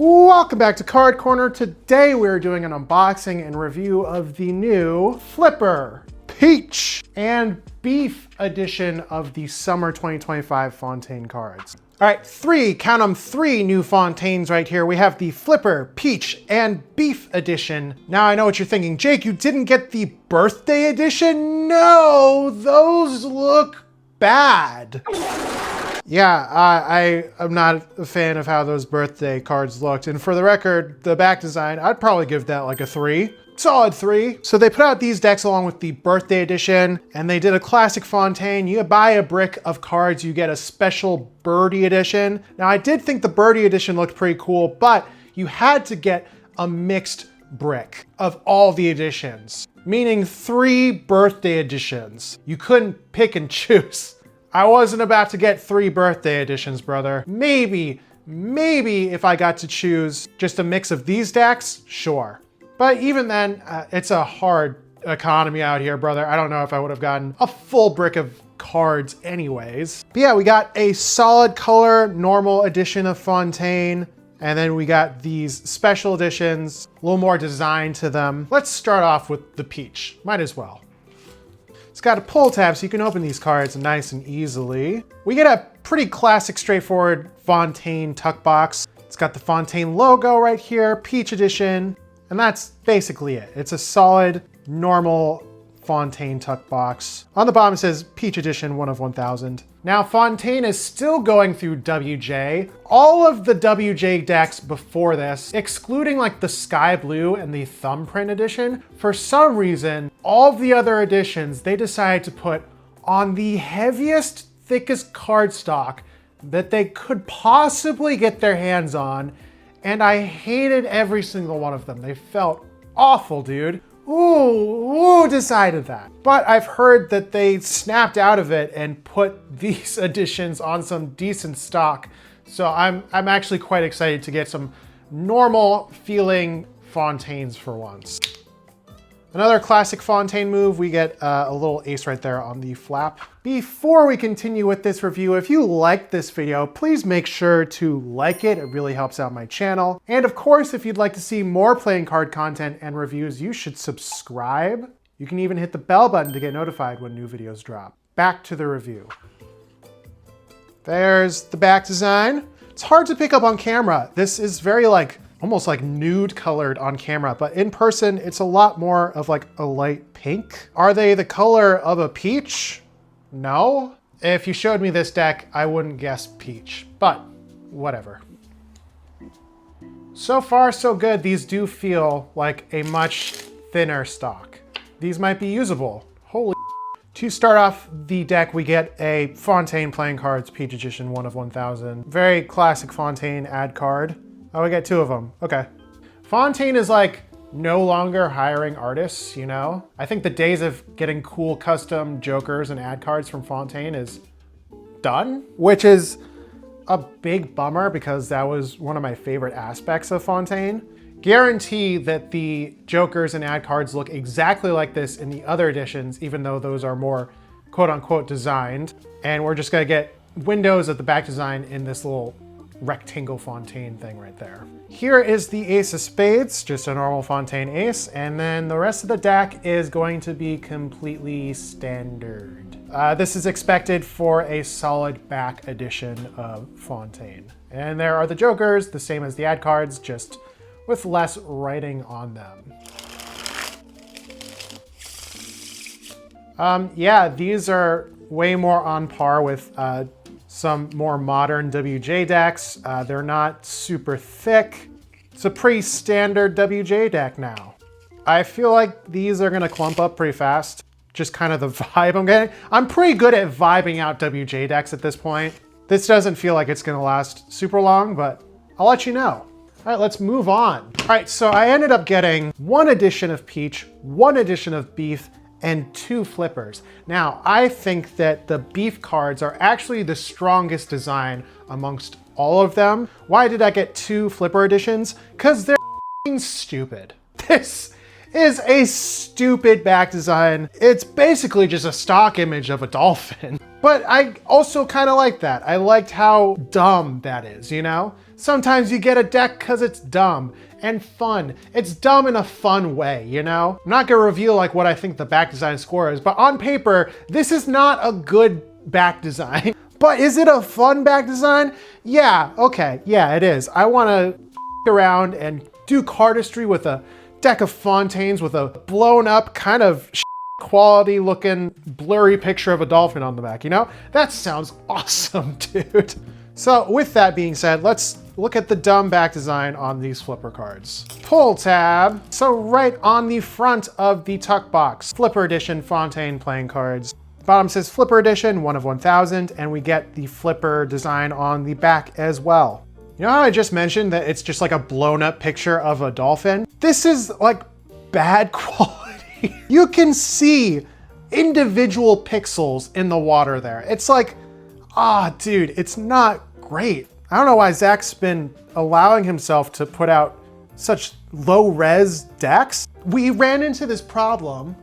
Welcome back to Card Corner. Today we're doing an unboxing and review of the new Flipper, Peach, and Beef edition of the Summer 2025 Fontaine cards. All right, count them, three new Fontaines right here. We have the Flipper, Peach, and Beef edition. Now I know what you're thinking, Jake, you didn't get the birthday edition? No, those look bad. Yeah, I am not a fan of how those birthday cards looked. And for the record, the back design, I'd probably give that like a 3. Solid 3. So they put out these decks along with the birthday edition, and they did a classic Fontaine. You buy a brick of cards, you get a special birdie edition. Now I did think the birdie edition looked pretty cool, but you had to get a mixed brick of all the editions, meaning 3 birthday editions. You couldn't pick and choose. I wasn't about to get 3 birthday editions, brother. Maybe if I got to choose just a mix of these decks, sure. But even then, it's a hard economy out here, brother. I don't know if I would have gotten a full brick of cards anyways. But yeah, we got a solid color, normal edition of Fontaine. And then we got these special editions, a little more design to them. Let's start off with the Peach, might as well. It's got a pull tab so you can open these cards nice and easily. We get a pretty classic, straightforward Fontaine tuck box. It's got the Fontaine logo right here, Peach edition, and that's basically it. It's a solid, normal Fontaine tuck box. On the bottom it says Peach edition, 1 of 1,000. Now Fontaine is still going through WJ. All of the WJ decks before this, excluding like the Sky Blue and the Thumbprint edition, for some reason, all of the other editions, they decided to put on the heaviest, thickest cardstock that they could possibly get their hands on, and I hated every single one of them. They felt awful, dude. Who decided that? But I've heard that they snapped out of it and put these editions on some decent stock. So I'm actually quite excited to get some normal feeling Fontaines for once. Another classic Fontaine move, we get a little ace right there on the flap. Before we continue with this review, if you liked this video, please make sure to like it. It really helps out my channel. And of course, if you'd like to see more playing card content and reviews, you should subscribe. You can even hit the bell button to get notified when new videos drop. Back to the review. There's the back design. It's hard to pick up on camera. This is very almost like nude colored on camera, but in person, it's a lot more of like a light pink. Are they the color of a peach? No. If you showed me this deck, I wouldn't guess peach, but whatever. So far, so good. These do feel like a much thinner stock. These might be usable. Holy. To start off the deck, we get a Fontaine playing cards, Peach edition, 1 of 1,000. Very classic Fontaine ad card. Oh, we got 2 of them. Okay. Fontaine is like no longer hiring artists, you know? I think the days of getting cool custom jokers and ad cards from Fontaine is done, which is a big bummer because that was one of my favorite aspects of Fontaine. Guarantee that the jokers and ad cards look exactly like this in the other editions, even though those are more quote unquote designed. And we're just gonna get windows of the back design in this little rectangle Fontaine thing right there. Here is the ace of spades, just a normal Fontaine ace, and then the rest of the deck is going to be completely standard. This is expected for a solid back edition of Fontaine. And there are the jokers, the same as the ad cards, just with less writing on them. Yeah, these are way more on par with some more modern WJ decks. They're not super thick. It's a pretty standard WJ deck now. I feel like these are gonna clump up pretty fast. Just kind of the vibe I'm getting. I'm pretty good at vibing out WJ decks at this point. This doesn't feel like it's gonna last super long, but I'll let you know. All right, let's move on. All right, so I ended up getting 1 edition of Peach, 1 edition of Beef, and 2 flippers. Now, I think that the Beef cards are actually the strongest design amongst all of them. Why did I get 2 flipper editions? Because they're f***ing stupid. This is a stupid back design. It's basically just a stock image of a dolphin. But I also kind of like that. I liked how dumb that is, you know? Sometimes you get a deck because it's dumb and fun. It's dumb in a fun way, you know? I'm not gonna reveal like what I think the back design score is, but on paper, this is not a good back design. But is it a fun back design? Yeah, okay, yeah, it is. I wanna around and do cardistry with a deck of Fontaines with a blown up kind of quality looking blurry picture of a dolphin on the back, you know? That sounds awesome, dude. So with that being said, let's look at the dumb back design on these flipper cards. Pull tab. So right on the front of the tuck box, Flipper Edition Fontaine playing cards. Bottom says Flipper Edition, 1 of 1,000, and we get the flipper design on the back as well. You know how I just mentioned that it's just like a blown up picture of a dolphin? This is like bad quality. You can see individual pixels in the water there. It's like, dude, it's not great. I don't know why Zach's been allowing himself to put out such low res decks. We ran into this problem.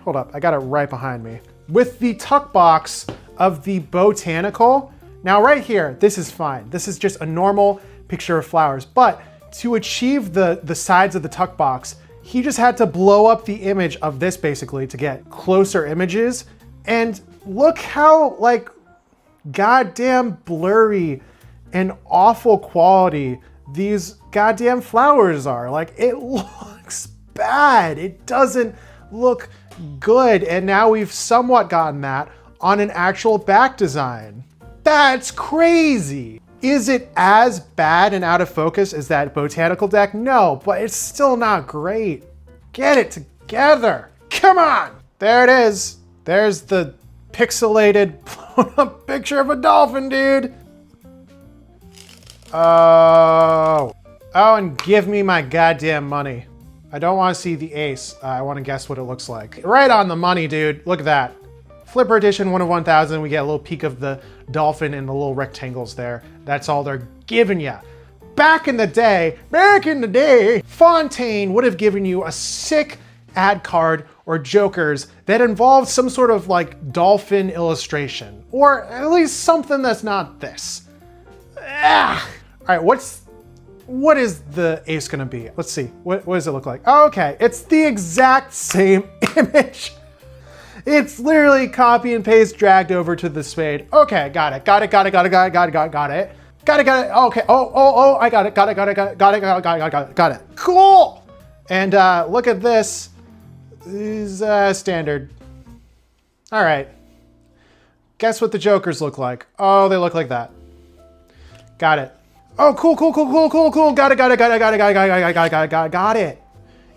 Hold up, I got it right behind me. With the tuck box of the botanical. Now right here, this is fine. This is just a normal picture of flowers. But to achieve the sides of the tuck box, he just had to blow up the image of this basically to get closer images. And look how like goddamn blurry and awful quality these goddamn flowers are. Like it looks bad. It doesn't look good. And now we've somewhat gotten that on an actual back design. That's crazy. Is it as bad and out of focus as that botanical deck? No, but it's still not great. Get it together. Come on. There it is. There's the pixelated blown up picture of a dolphin, dude. Oh, and give me my goddamn money. I don't want to see the ace. I want to guess what it looks like. Right on the money, dude. Look at that. Flipper Edition, 1 of 1,000. We get a little peek of the dolphin and the little rectangles there. That's all they're giving you. Back in the day, Fontaine would have given you a sick ad card or jokers that involved some sort of like dolphin illustration, or at least something that's not this. All right, what is the ace gonna be? Let's see, what does it look like? Oh, okay, it's the exact same image. It's literally copy and paste dragged over to the spade. Okay, got it. Okay. Oh, I got it. Cool. And look at this. This is standard. All right. Guess what the jokers look like? Oh, they look like that. Got it. Oh, cool. Got it.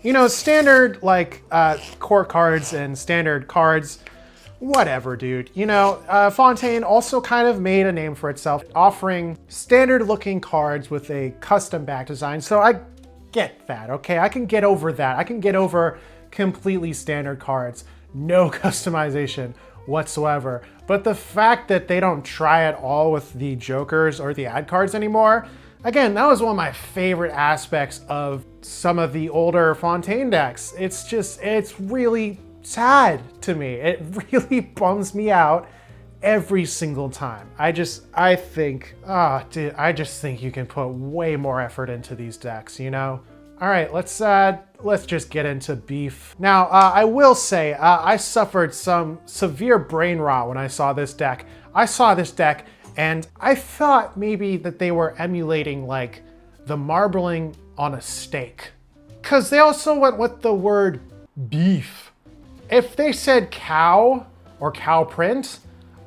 You know, standard like court cards and standard cards, whatever, dude. You know, Fontaine also kind of made a name for itself, offering standard looking cards with a custom back design. So I get that, okay? I can get over that. I can get over completely standard cards, no customization whatsoever. But the fact that they don't try at all with the jokers or the ad cards anymore, again, that was one of my favorite aspects of some of the older Fontaine decks. It's really sad to me. It really bums me out every single time. I just think you can put way more effort into these decks, you know? All right, let's just get into beef. Now, I will say, I suffered some severe brain rot when I saw this deck. I saw this deck and I thought maybe that they were emulating like the marbling on a steak. Cause they also went with the word beef. If they said cow or cow print,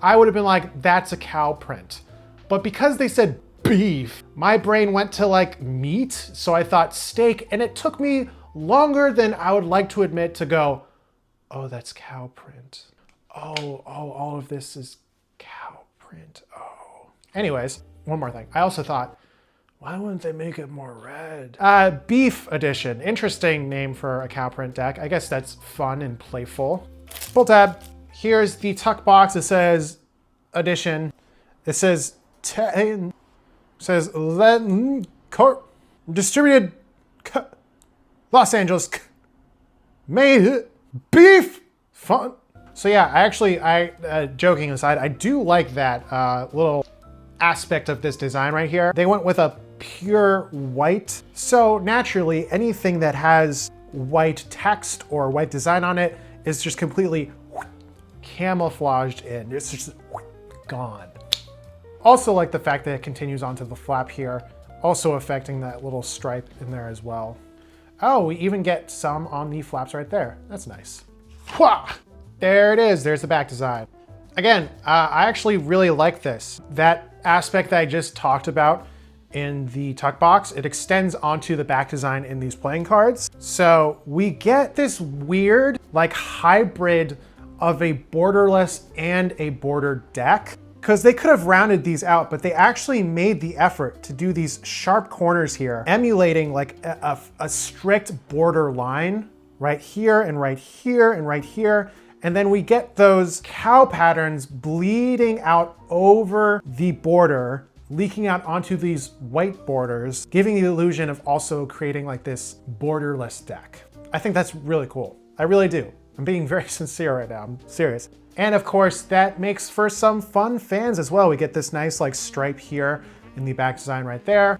I would have been like, that's a cow print. But because they said beef, my brain went to like meat. So I thought steak, and it took me longer than I would like to admit to go, oh, that's cow print. Oh, all of this is cow print. Oh. Anyways, one more thing. I also thought, why wouldn't they make it more red? Beef Edition. Interesting name for a cow print deck. I guess that's fun and playful. Pull tab. Here's the tuck box. It says edition. It says 10. It says distributed Los Angeles. Made beef fun. So yeah, joking aside, I do like that little aspect of this design right here. They went with a pure white. So naturally, anything that has white text or white design on it is just completely camouflaged in. It's just gone. Also like the fact that it continues onto the flap here, also affecting that little stripe in there as well. Oh, we even get some on the flaps right there. That's nice. Wah! There it is, there's the back design. Again, I actually really like this. That aspect that I just talked about in the tuck box, it extends onto the back design in these playing cards. So we get this weird like hybrid of a borderless and a bordered deck, because they could have rounded these out, but they actually made the effort to do these sharp corners here, emulating like a strict border line right here and right here and right here. And then we get those cow patterns bleeding out over the border, leaking out onto these white borders, giving the illusion of also creating like this borderless deck. I think that's really cool. I really do. I'm being very sincere right now, I'm serious. And of course, that makes for some fun fans as well. We get this nice like stripe here in the back design right there.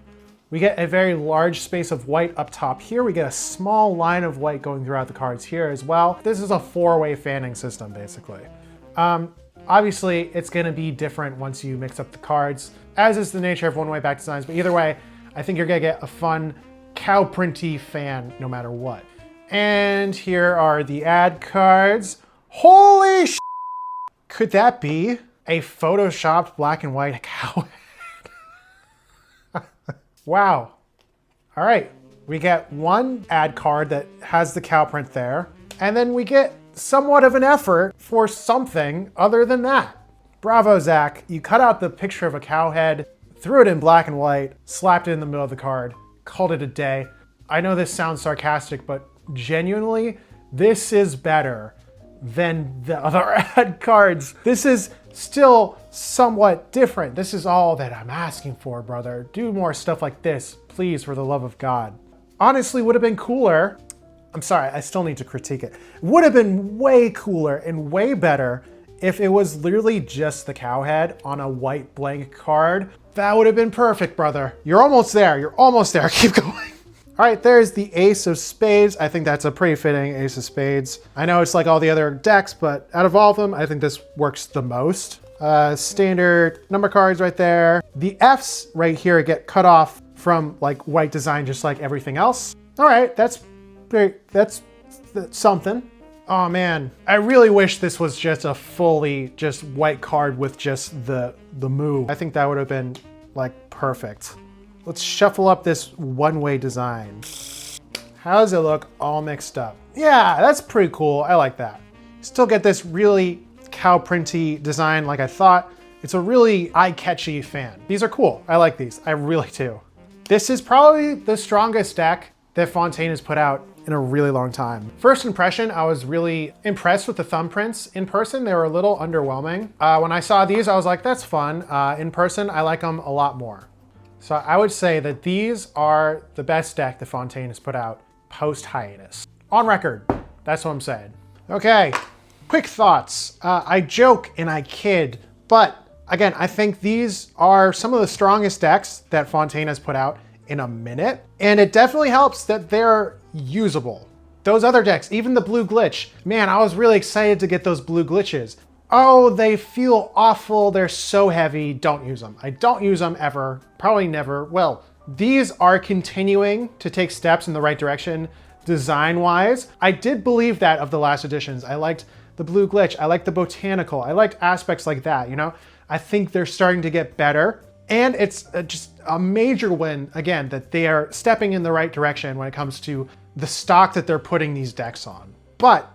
We get a very large space of white up top here. We get a small line of white going throughout the cards here as well. This is a four-way fanning system, basically. Obviously, it's gonna be different once you mix up the cards, as is the nature of one-way back designs, but either way, I think you're gonna get a fun cow printy fan no matter what. And here are the ad cards. Holy sh! Could that be a photoshopped black and white cow? Wow. All right, we get one ad card that has the cow print there, and then we get somewhat of an effort for something other than that. Bravo, Zach. You cut out the picture of a cow head, threw it in black and white, slapped it in the middle of the card, called it a day. I know this sounds sarcastic, but genuinely, this is better than the other ad cards. This is still somewhat different. This is all that I'm asking for, brother. Do more stuff like this, please, for the love of God. Honestly, would have been cooler. I'm sorry, I still need to critique it. Would have been way cooler and way better if it was literally just the cow head on a white blank card. That would have been perfect, brother. You're almost there. You're almost there. Keep going. All right, there's the Ace of Spades. I think that's a pretty fitting Ace of Spades. I know it's like all the other decks, but out of all of them, I think this works the most. Standard number cards right there. The Fs right here get cut off from like white design, just like everything else. All right, that's something. Oh man, I really wish this was just a fully just white card with just the move. I think that would have been like perfect. Let's shuffle up this one-way design. How does it look all mixed up? Yeah, that's pretty cool. I like that. Still get this really cow printy design like I thought. It's a really eye-catchy fan. These are cool. I like these. I really do. This is probably the strongest deck that Fontaine has put out in a really long time. First impression, I was really impressed with the thumbprints. In person, they were a little underwhelming. When I saw these, I was like, that's fun. In person, I like them a lot more. So I would say that these are the best deck that Fontaine has put out post-hiatus. On record, that's what I'm saying. Okay, quick thoughts. I joke and I kid, but again, I think these are some of the strongest decks that Fontaine has put out in a minute. And it definitely helps that they're usable. Those other decks, even the blue glitch, man, I was really excited to get those blue glitches. Oh, they feel awful. They're so heavy. Don't use them. I don't use them ever. Probably never. Well, these are continuing to take steps in the right direction design-wise. I did believe that of the last editions. I liked the blue glitch. I liked the botanical. I liked aspects like that, you know? I think they're starting to get better. And it's just a major win, again, that they are stepping in the right direction when it comes to the stock that they're putting these decks on. But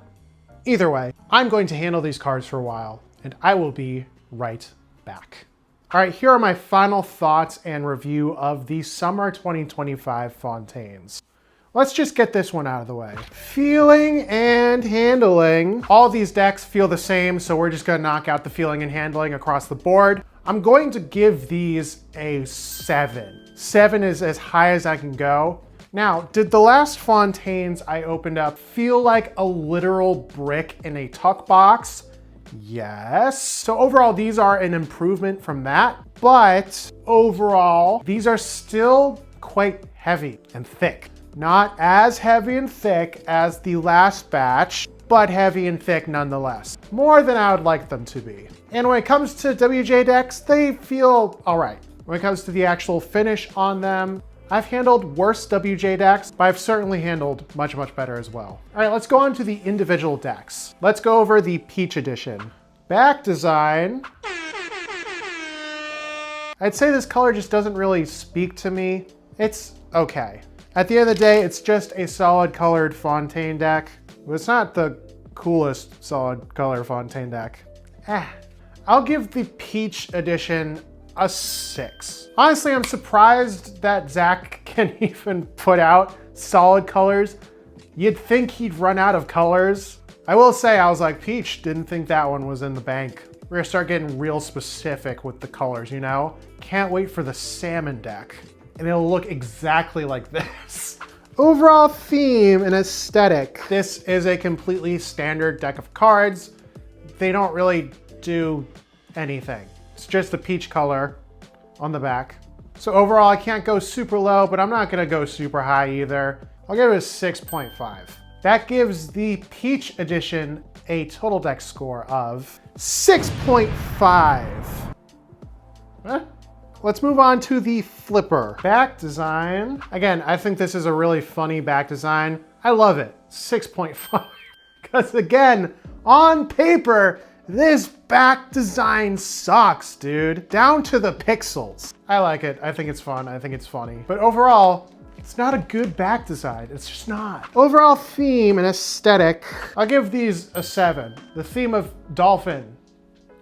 either way, I'm going to handle these cards for a while, and I will be right back. All right, here are my final thoughts and review of the Summer 2025 Fontaines. Let's just get this one out of the way. Feeling and handling. All these decks feel the same, so we're just gonna knock out the feeling and handling across the board. I'm going to give these a 7. 7 is as high as I can go. Now, did the last Fontaines I opened up feel like a literal brick in a tuck box? Yes. So overall, these are an improvement from that, but overall, these are still quite heavy and thick. Not as heavy and thick as the last batch, but heavy and thick nonetheless. More than I would like them to be. And when it comes to WJ decks, they feel all right. When it comes to the actual finish on them, I've handled worse WJ decks, but I've certainly handled much, much better as well. All right, let's go on to the individual decks. Let's go over the Peach Edition. Back design. I'd say this color just doesn't really speak to me. It's okay. At the end of the day, it's just a solid colored Fontaine deck. It's not the coolest solid color Fontaine deck. I'll give the Peach Edition a 6. Honestly, I'm surprised that Zach can even put out solid colors. You'd think he'd run out of colors. I will say, I was like, Peach, didn't think that one was in the bank. We're gonna start getting real specific with the colors, you know? Can't wait for the salmon deck. And it'll look exactly like this. Overall theme and aesthetic. This is a completely standard deck of cards. They don't really do anything. It's just the peach color on the back. So overall, I can't go super low, but I'm not gonna go super high either. I'll give it a 6.5. That gives the Peach Edition a total deck score of 6.5. Let's move on to the Flipper. Back design. Again, I think this is a really funny back design. I love it, 6.5. Because again, on paper, this back design sucks, dude. Down to the pixels. I like it, I think it's fun, I think it's funny. But overall, it's not a good back design, it's just not. Overall theme and aesthetic, I'll give these a 7. The theme of dolphin,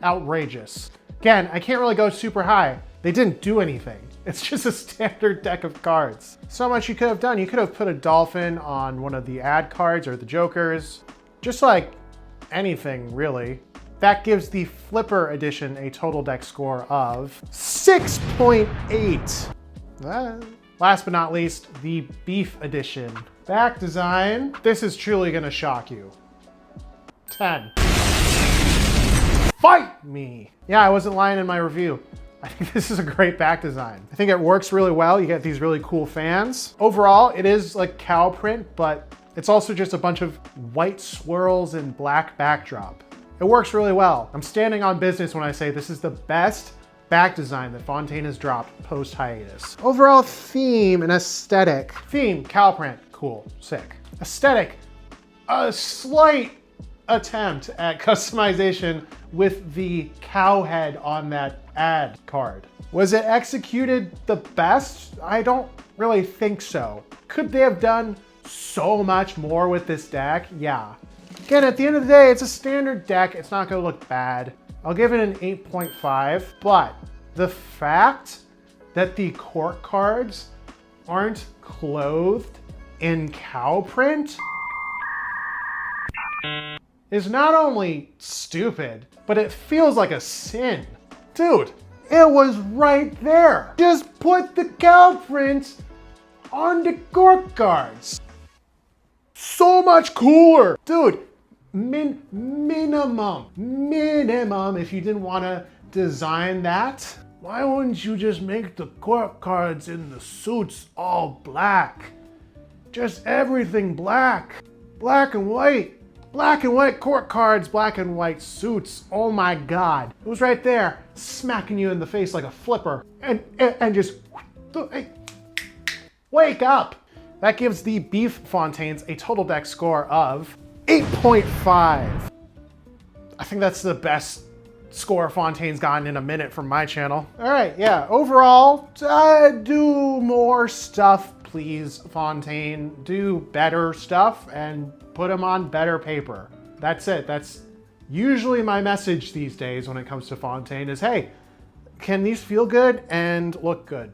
outrageous. Again, I can't really go super high. They didn't do anything. It's just a standard deck of cards. So much you could have done. You could have put a dolphin on one of the ad cards or the jokers. Just like anything, really. That gives the Flipper Edition a total deck score of 6.8. Last but not least, the Beef Edition. Back design. This is truly gonna shock you. 10. Fight me! Yeah, I wasn't lying in my review. I think this is a great back design. I think it works really well. You get these really cool fans. Overall, it is like cow print, but it's also just a bunch of white swirls and black backdrop. It works really well. I'm standing on business when I say this is the best back design that Fontaine has dropped post-hiatus. Overall theme and aesthetic. Theme, cow print, cool, sick. Aesthetic, a slight attempt at customization with the cow head on that ad card. Was it executed the best? I don't really think so. Could they have done so much more with this deck? Yeah. Again, at the end of the day, it's a standard deck. It's not gonna look bad. I'll give it an 8.5, but the fact that the court cards aren't clothed in cow print is not only stupid, but it feels like a sin. Dude, it was right there. Just put the cow print on the court cards. So much cooler. Dude, minimum, if you didn't want to design that, why wouldn't you just make the court cards in the suits all black? Just everything black. Black and white. Black and white court cards, black and white suits. Oh my God. It was right there, smacking you in the face like a flipper. And just, hey, wake up. That gives the Beef Fontaines a total deck score of 8.5. I think that's the best score Fontaine's gotten in a minute from my channel. All right, yeah, overall, do more stuff, please, Fontaine. Do better stuff and put them on better paper. That's it. That's usually my message these days when it comes to Fontaine is, hey, can these feel good and look good?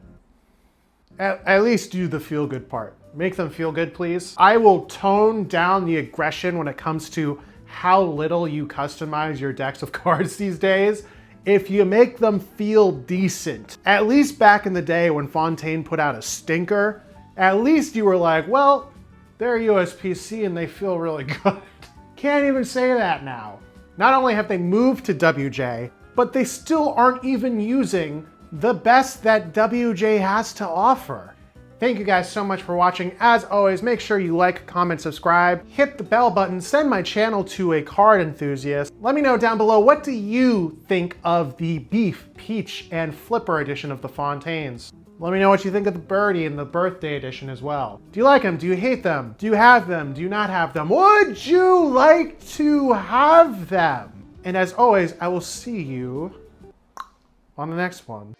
At least do the feel good part. Make them feel good, please. I will tone down the aggression when it comes to how little you customize your decks of cards these days if you make them feel decent. At least back in the day when Fontaine put out a stinker, at least you were like, well, they're USPC and they feel really good. Can't even say that now. Not only have they moved to WJ, but they still aren't even using the best that WJ has to offer. Thank you guys so much for watching. As always, make sure you like, comment, subscribe, hit the bell button, send my channel to a card enthusiast. Let me know down below, what do you think of the Beef, Peach, and Flipper edition of the Fontaines? Let me know what you think of the Birdie and the Birthday edition as well. Do you like them? Do you hate them? Do you have them? Do you not have them? Would you like to have them? And as always, I will see you on the next one.